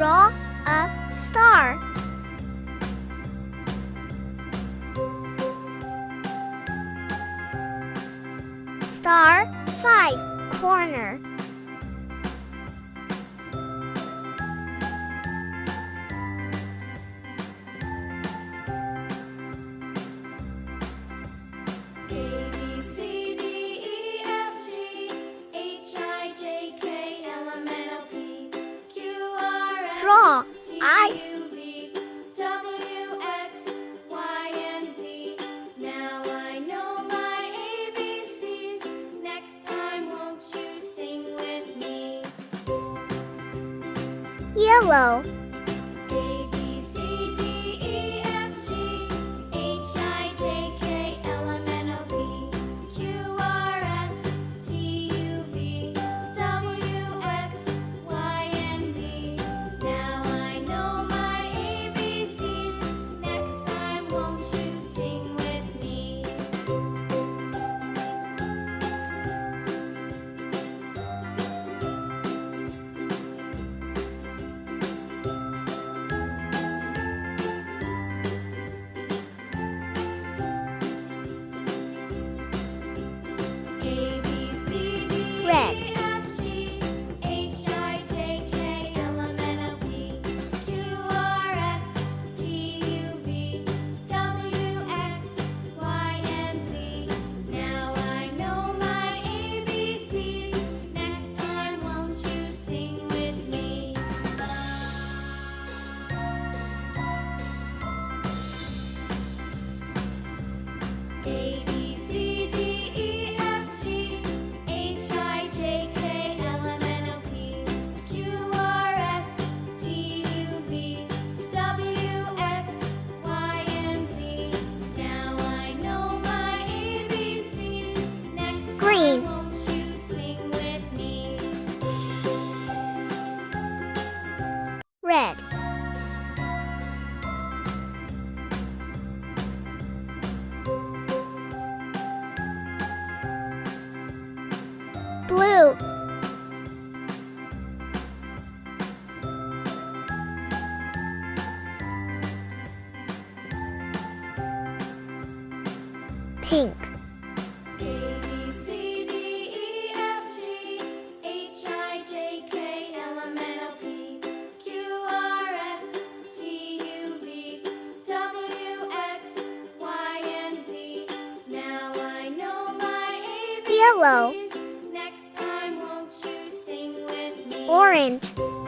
Draw a star. Star 5 corner. Draw eyes. Now I know my ABCs. Next time, won't you sing with me? Yellow. A, B, C, D, E, F, G, H, I, J, K, L, M, N, O, P, Q, R, S, T, U, V, W, X, Y, and Z. Now I know my ABCs. Next time, won't you sing with me? A, B, C, D, Red. E, F, G, H, I, J, K, L, M, N, O, P, Q, R, S, T, U, V, W, X, Y, and Z. Now I know my ABCs. Next time, won't you sing with me? A, B, C, D, E, F, G, H, I, J, K, L, M, N, O, P, Q, R, S, T, U, V, W, X, Y, and Z. Now I know my ABCs. Next Green. time, won't you sing with me? Red. Blue. Pink. A, B, C, D, E, F, G, H, I, J, K, L, M, N, O, P, Q, R, S, T, U, V, W, X, Y, and Z. Now I know my ABCs. Yellow. Next time, won't you sing with me? Orange.